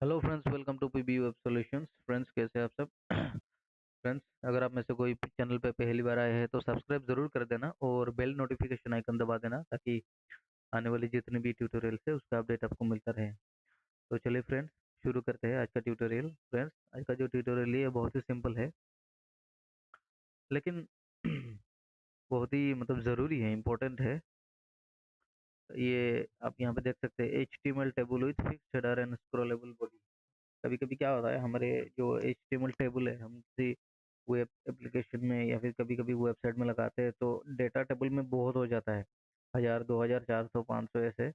Hello friends, welcome to PB web solutions. Friends, कैसे हैं आप सब? फ्रेंड्स, अगर आप में से कोई चैनल पे पहली बार आए हैं तो सब्सक्राइब जरूर कर देना और बेल नोटिफिकेशन आइकन दबा देना ताकि आने वाली जितनी भी ट्यूटोरियल्स है उसका अपडेट आपको मिलता रहे। तो चलिए फ्रेंड्स, शुरू करते हैं आज का ट्यूटोरियल। फ्रेंड्स, आज का जो ट्यूटोरियल है बहुत ही सिंपल है, लेकिन बहुत ही ज़रूरी है, इम्पोर्टेंट है। ये आप यहाँ पे देख सकते हैं, HTML table with fixed header and scrollable body. कभी कभी क्या होता है, हमारे जो HTML टेबल है हम किसी वेब एप्लीकेशन में या फिर कभी कभी वेबसाइट में लगाते हैं तो डेटा टेबल में बहुत हो जाता है, 1000 2000 400 500 ऐसे।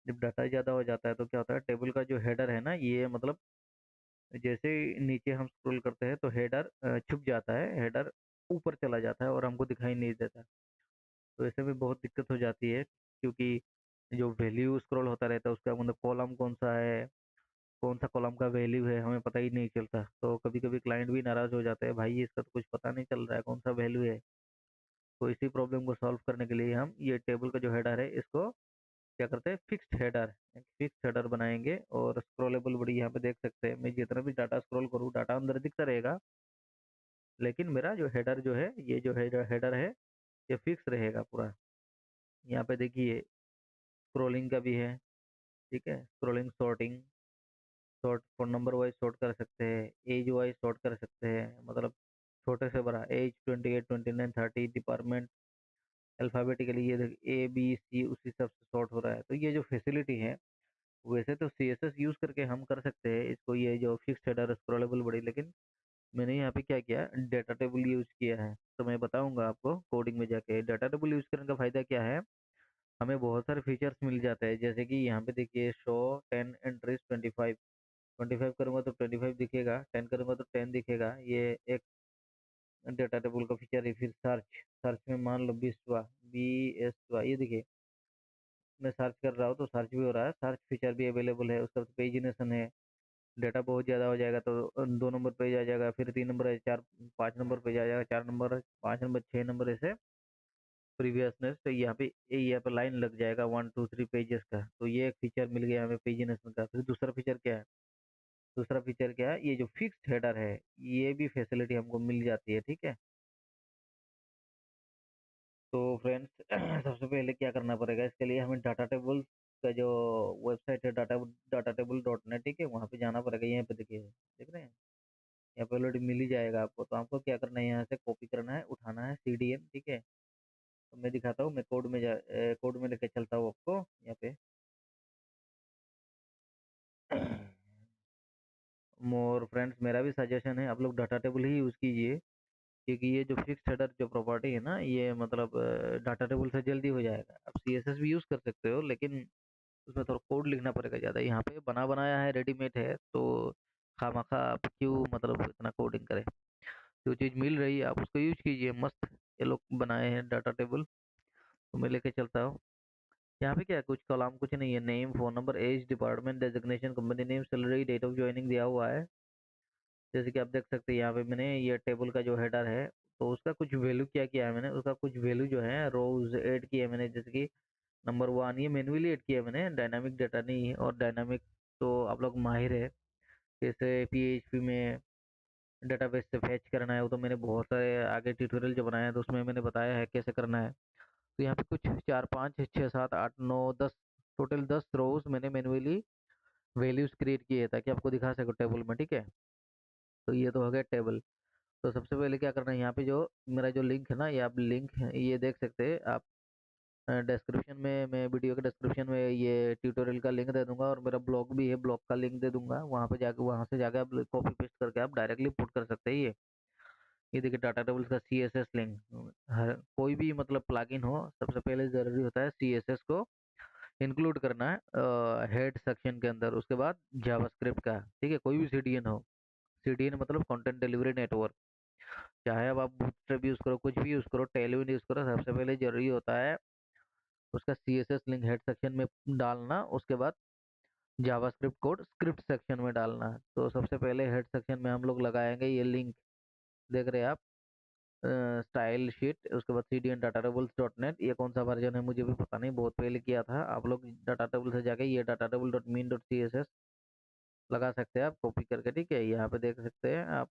जब डाटा ज़्यादा हो जाता है तो क्या होता है, टेबल का जो हेडर है ना, ये जैसे ही नीचे हम स्क्रॉल करते हैं तो हेडर छुप जाता है, हेडर ऊपर चला जाता है और हमको दिखाई नहीं देता। तो ऐसे में बहुत दिक्कत हो जाती है, क्योंकि जो वैल्यू स्क्रॉल होता रहता है उसका कॉलम कौन सा है, कौन सा कॉलम का वैल्यू है, हमें पता ही नहीं चलता। तो कभी कभी क्लाइंट भी नाराज हो जाते हैं, भाई इसका तो कुछ पता नहीं चल रहा है कौन सा वैल्यू है। तो इसी प्रॉब्लम को सॉल्व करने के लिए हम ये टेबल का जो हेडर है इसको क्या करते हैं, फिक्स्ड हेडर, एक फिक्स्ड हेडर बनाएंगे। और स्क्रॉलेबल बड़ी यहाँ पे देख सकते हैं, मैं जितना भी डाटा स्क्रॉल करूँ डाटा अंदर दिखता रहेगा, लेकिन मेरा जो हेडर जो है, ये जो हेडर है ये फिक्स रहेगा पूरा। यहाँ पे देखिए, स्क्रॉलिंग का भी है, ठीक है, scrolling sorting, short phone number wise short कर सकते हैं, एज वाइज शॉर्ट कर सकते हैं, छोटे से बड़ा, एज 28 29 30, डिपार्टमेंट अल्फ़ाबेटिकली, ये देख ABC उसी सब से शॉर्ट हो रहा है। तो ये जो फैसिलिटी है, वैसे तो CSS यूज़ करके हम कर सकते हैं इसको, ये जो फिक्स्ड हेडर स्क्रॉलेबल बड़ी, लेकिन मैंने यहाँ पे क्या किया, डाटा टेबल यूज़ किया है। तो मैं बताऊंगा आपको कोडिंग में जाके डाटा टेबल यूज़ करने का फ़ायदा क्या है। हमें बहुत सारे फीचर्स मिल जाते हैं, जैसे कि यहाँ पे देखिए, शो 10 एंट्रीज 25, 25 करूँगा तो 25 दिखेगा, 10 करूँगा तो 10 दिखेगा। ये एक डेटा टेबल का फीचर है। फिर सर्च, सर्च में मान लो BSY, ये देखिए, मैं सर्च कर रहा हूँ तो सर्च भी हो रहा है, सर्च फीचर भी अवेलेबल है। उसका पेजिनेशन है, डेटा बहुत ज़्यादा हो जाएगा तो 2 नंबर पेज आ जाएगा, फिर 3 नंबर है, 4 5 नंबर पेज आ जाएगा, 4 नंबर, 5 नंबर, 6 नंबर, ऐसे प्रीवियसनेस। तो यहाँ पे लाइन लग जाएगा 1 2 3 पेजेस का। तो ये एक फीचर मिल गया हमें पेजिनेशन का। फिर दूसरा फीचर क्या है, दूसरा फीचर क्या है, ये जो फिक्स्ड हेडर है, ये भी फैसिलिटी हमको मिल जाती है, ठीक है। तो फ्रेंड्स, सबसे पहले क्या करना पड़ेगा, इसके लिए हमें डाटा टेबल का जो वेबसाइट है, डाटा टेबल .net, ठीक है, वहाँ पे जाना पड़ेगा। यहाँ पे देखिए, देख रहे हैं, यहाँ पे ऑलरेडी मिल ही जाएगा आपको। तो आपको क्या करना है, यहाँ से कॉपी करना है, उठाना है CDN, ठीक है। तो मैं दिखाता हूँ, मैं कोड में लेके चलता हूँ आपको यहाँ पे। मोर फ्रेंड्स, मेरा भी सजेशन है आप लोग डाटा टेबल ही यूज़ कीजिए, क्योंकि ये जो फिक्स्ड हेडर जो प्रॉपर्टी है ना, ये डाटा टेबल से जल्दी हो जाएगा। आप CSS भी यूज़ कर सकते हो, लेकिन उसमें थोड़ा कोड लिखना पड़ेगा ज़्यादा। यहाँ पे बना बनाया है, रेडीमेड है, तो खामखा आप क्यों इतना कोडिंग करें। जो चीज़ मिल रही है आप उसको यूज कीजिए, मस्त। ये लोग बनाए हैं डाटा टेबल, तो मैं लेके चलता हूँ। यहाँ पे क्या है, कुछ कॉलम कुछ नहीं है, name, phone number, age, department, designation, company name, salary, date of joining दिया हुआ है। जैसे कि आप देख सकते हैं, यहाँ पे मैंने ये टेबल का जो हेडर है, तो उसका कुछ वैल्यू क्या किया है मैंने, उसका कुछ वैल्यू जो है रोज ऐड किया है मैंने। जैसे कि नंबर 1 ये मैन्युअली ऐड किया है मैंने, डायनामिक डाटा नहीं है। और डायनामिक तो आप लोग माहिर है, जैसे PHP में डेटाबेस से फैच करना है, वो तो मैंने बहुत सारे आगे ट्यूटोरियल जो बनाया है तो उसमें मैंने बताया है कैसे करना है। तो यहाँ पे कुछ 4 5 6 7 8 9 10, टोटल 10 रोज मैंने मैन्युअली वैल्यूज क्रिएट किए हैं, ताकि आपको दिखा सको टेबल में, ठीक है। तो ये तो हो गया टेबल। तो सबसे पहले क्या करना है, यहाँ पे जो मेरा जो लिंक है ना, ये आप लिंक ये देख सकते हैं आप। डिस्क्रिप्शन में, मैं वीडियो के डिस्क्रिप्शन में ये ट्यूटोरियल का लिंक दे दूंगा, और मेरा ब्लॉग भी है, ब्लॉग का लिंक दे दूंगा। वहाँ से जाके आप कॉपी पेस्ट करके आप डायरेक्टली पुट कर सकते हैं। ये देखिए, डाटा टेबल्स का CSS लिंक। हर कोई भी प्लगइन हो, सबसे पहले ज़रूरी होता है CSS को इंक्लूड करना है हेड सेक्शन के अंदर। उसके बाद जावास्क्रिप्ट का, ठीक है, कोई भी CDN हो। CDN मतलब कंटेंट डिलीवरी नेटवर्क। चाहे अब आप बूटस्ट्रैप यूज़ करो, कुछ भी यूज़ करो, टेलविन यूज़ करो, सबसे पहले जरूरी होता है उसका CSS लिंक हेड सेक्शन में डालना। उसके बाद जावास्क्रिप्ट कोड स्क्रिप्ट सेक्शन में डालना। तो सबसे पहले हेड सेक्शन में हम लोग लगाएंगे ये लिंक, देख रहे हैं आप, स्टाइल शीट। उसके बाद CDN datatables.net, ये कौन सा वर्जन है मुझे भी पता नहीं, बहुत पहले किया था। आप लोग डाटा टेबल से जाके ये dataTable.min.css लगा सकते हैं आप कॉपी करके, ठीक है। यहाँ पे देख सकते हैं आप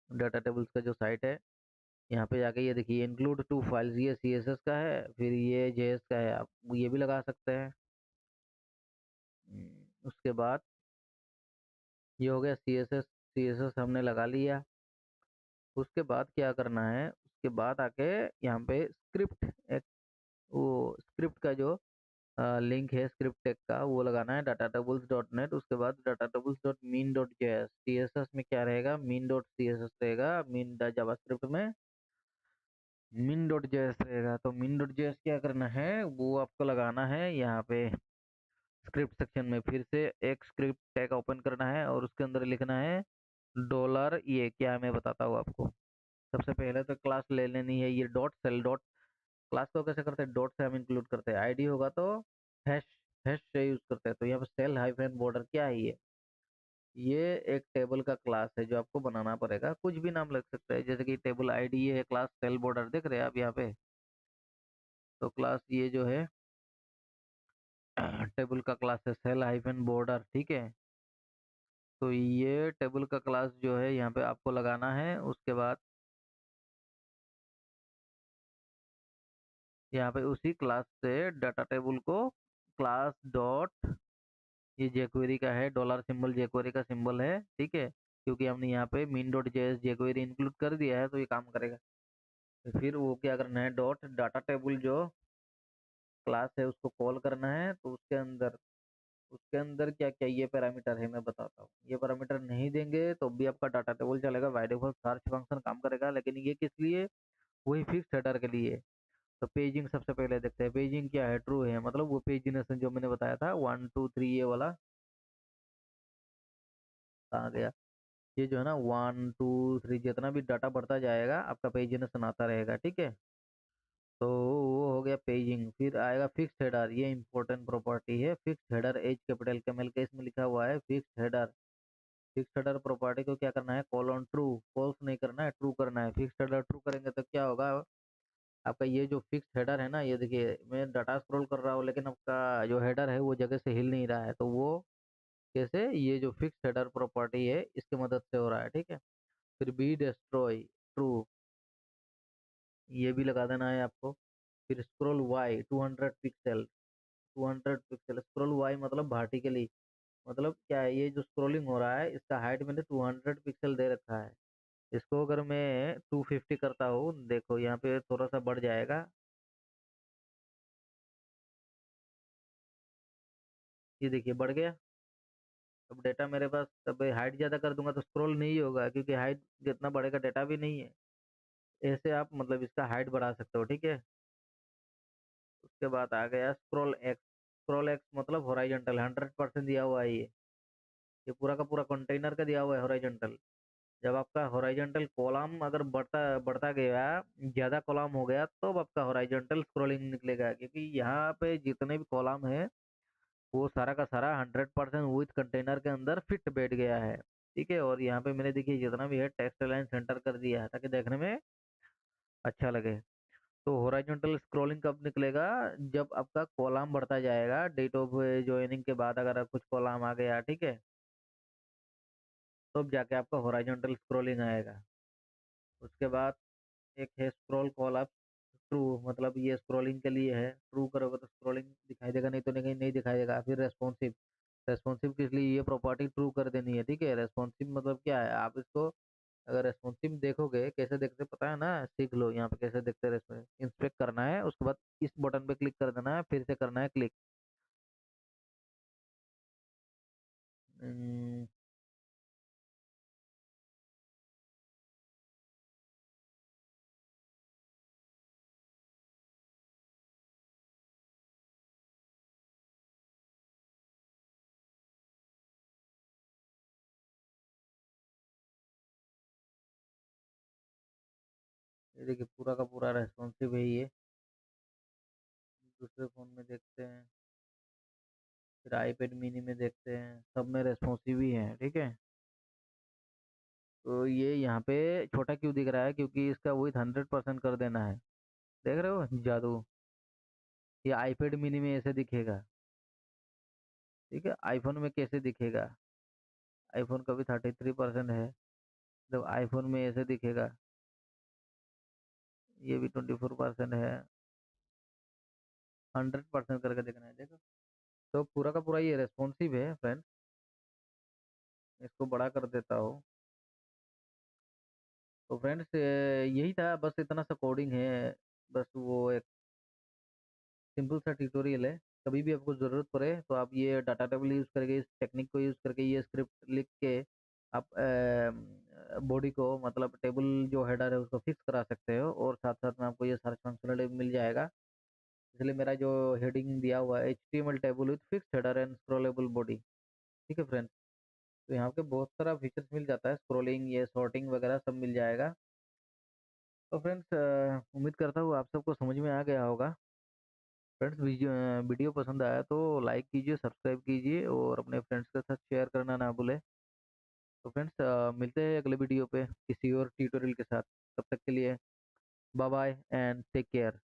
डाटा टेबल्स का जो साइट है, यहाँ पे जाके ये देखिए इंक्लूड टू फाइल्स, ये CSS का है, फिर ये JS का है, आप ये भी लगा सकते हैं। उसके बाद ये हो गया CSS हमने लगा लिया। उसके बाद क्या करना है, उसके बाद आके यहाँ पे स्क्रिप्ट, एक वो स्क्रिप्ट का जो लिंक है स्क्रिप्ट टेक का, वो लगाना है dataTables.net। उसके बाद dataTables.mean.js, CSS में क्या रहेगा, mean.css रहेगा, mean जावास्क्रिप्ट में min.js रहेगा। तो min.js क्या करना है, वो आपको लगाना है यहाँ पे स्क्रिप्ट सेक्शन में। फिर से एक स्क्रिप्ट टैग ओपन करना है और उसके अंदर लिखना है डॉलर, ये क्या है मैं बताता हूँ आपको। सबसे पहले तो क्लास ले लेनी है, ये डॉट सेल डॉट, क्लास को कैसे करते हैं, डॉट से हम इंक्लूड करते हैं, आईडी होगा तो हैश, हैश से यूज करते हैं। तो यहाँ पे सेल हाइफन बॉर्डर क्या है, ये एक टेबल का क्लास है जो आपको बनाना पड़ेगा। कुछ भी नाम लग सकता है, जैसे कि टेबल आईडी है, क्लास सेल बॉर्डर, देख रहे हैं आप यहाँ पे। तो क्लास ये जो है टेबल का क्लास है सेल हाइफन बॉर्डर, ठीक है। तो ये टेबल का क्लास जो है यहाँ पे आपको लगाना है। उसके बाद यहाँ पे उसी क्लास से डाटा टेबल को क्लास डॉट, ये jQuery का है, डॉलर सिंबल jQuery का सिंबल है, ठीक है। क्योंकि हमने यहाँ पे min.js jQuery इंक्लूड कर दिया है तो ये काम करेगा। तो फिर वो क्या करना है, डॉट डाटा टेबल जो क्लास है उसको कॉल करना है। तो उसके अंदर क्या क्या ये पैरामीटर है मैं बताता हूँ। ये पैरामीटर नहीं देंगे तो भी आपका डाटा टेबल चलेगा, बाय डिफॉल्ट सर्च फंक्शन काम करेगा, लेकिन ये किस लिए, वही फिक्स हेडर के लिए। तो पेजिंग सबसे पहले देखते हैं, पेजिंग क्या है, ट्रू है, मतलब वो पेजिनेशन जो मैंने बताया था 1 2 3 ये वाला कहाँ गया, ये जो है ना 1 2 3 जितना भी डाटा बढ़ता जाएगा आपका पेजिनेशन आता रहेगा, ठीक है। तो वो हो गया पेजिंग। फिर आएगा फिक्स हेडर, ये इंपॉर्टेंट प्रॉपर्टी है। Fix header H capital camel के इसमें लिखा हुआ है fix header. Fix header property को क्या करना है, कॉलन ट्रू, फॉल्स नहीं करना है, ट्रू करना है। फिक्स हेडर ट्रू करेंगे तो क्या होगा, आपका ये जो फिक्स हेडर है ना, ये देखिए मैं डाटा स्क्रॉल कर रहा हूँ लेकिन आपका जो हेडर है वो जगह से हिल नहीं रहा है। तो वो कैसे, ये जो फिक्स हेडर प्रॉपर्टी है इसकी मदद से हो रहा है, ठीक है। फिर बी डिस्ट्रॉय ट्रू, ये भी लगा देना है आपको। फिर scroll Y 200 pixel, 200 pixel scroll Y मतलब वर्टिकली, मतलब क्या है, ये जो स्क्रॉलिंग हो रहा है इसका हाइट मैंने 200 पिक्सल दे रखा है। इसको अगर मैं 250 करता हूँ, देखो यहाँ पे थोड़ा सा बढ़ जाएगा, ये देखिए बढ़ गया। अब डेटा मेरे पास, अब हाइट ज़्यादा कर दूंगा तो स्क्रॉल नहीं होगा, क्योंकि हाइट जितना बढ़ेगा डेटा भी नहीं है। ऐसे आप मतलब इसका हाइट बढ़ा सकते हो, ठीक है। उसके बाद आ गया स्क्रॉल एक्स मतलब हॉराइजॉन्टल, 100% दिया हुआ है ये पूरा का पूरा कंटेनर का दिया हुआ है हॉराइजॉन्टल। जब आपका हॉराइजॉन्टल कॉलम अगर बढ़ता बढ़ता गया, ज़्यादा कॉलम हो गया, तो अब आपका हॉराइजॉन्टल स्क्रॉलिंग निकलेगा, क्योंकि यहाँ पे जितने भी कॉलम है वो सारा का सारा 100% विथ कंटेनर के अंदर फिट बैठ गया है, ठीक है। और यहाँ पे मैंने देखिए जितना भी है टेक्स्ट अलाइन सेंटर कर दिया है ताकि देखने में अच्छा लगे। तो हॉरिजॉन्टल स्क्रॉलिंग कब निकलेगा, जब आपका कॉलम बढ़ता जाएगा, डेट ऑफ ज्वाइनिंग के बाद अगर कुछ कॉलम आ गया, ठीक है, तब जाके आपका हॉरिजॉन्टल स्क्रॉलिंग आएगा। उसके बाद एक है स्क्रॉल कॉल अप ट्रू, मतलब ये स्क्रॉलिंग के लिए है, ट्रू करोगे तो स्क्रॉलिंग दिखाई देगा, नहीं तो नहीं नहीं दिखाई देगा। फिर रेस्पॉन्सिव, रेस्पॉन्सिव किस लिए, ये प्रॉपर्टी ट्रू कर देनी है, ठीक है। रेस्पॉन्सिव मतलब क्या है, आप इसको अगर रेस्पॉन्सिव देखोगे, कैसे देखते पता है ना, सीख लो यहाँ पे कैसे देखते हैं। इंस्पेक्ट करना है, उसके बाद इस बटन पे क्लिक कर देना है, फिर से करना है क्लिक। ये देखिए पूरा का पूरा रेस्पॉन्सिव है ये। दूसरे फोन में देखते हैं, फिर आईपैड मिनी में देखते हैं, सब में रेस्पॉन्सिव ही है, ठीक है। तो ये यहाँ पे छोटा क्यों दिख रहा है, क्योंकि इसका विथ 100% कर देना है, देख रहे हो जादू। ये आईपैड मिनी में ऐसे दिखेगा, ठीक है, आईफोन में कैसे दिखेगा। आईफोन का भी 33% है। जब आईफोन में ऐसे दिखेगा, ये भी 24% है। 100% करके देखना है, देखो। तो पूरा का पूरा ये रेस्पॉन्सिव है फ्रेंड। इसको बड़ा कर देता हूँ। तो फ्रेंड्स यही था, बस इतना सा कोडिंग है। बस वो एक सिंपल सा ट्यूटोरियल है। कभी भी आपको ज़रूरत पड़े तो आप ये डाटा टेबल यूज़ करके, इस टेक्निक को यूज़ करके, ये स्क्रिप्ट लिख के आप बॉडी को, मतलब टेबल जो हेडर है उसको फिक्स करा सकते हो, और साथ साथ में आपको ये सर्च फंक्शनलिटी मिल जाएगा। इसलिए मेरा जो हेडिंग दिया हुआ है, HTML table with fix header and scrollable body. ठीक है फ्रेंड्स। तो यहाँ पे बहुत सारा फीचर्स मिल जाता है, स्क्रॉलिंग, ये सॉर्टिंग वगैरह सब मिल जाएगा। तो फ्रेंड्स उम्मीद करता हूँ आप सबको समझ में आ गया होगा। फ्रेंड्स वीडियो पसंद आया तो लाइक कीजिए, सब्सक्राइब कीजिए, और अपने फ्रेंड्स के साथ शेयर करना ना भूलें। तो फ्रेंड्स मिलते हैं अगले वीडियो पे किसी और ट्यूटोरियल के साथ। तब तक के लिए bye bye and take care.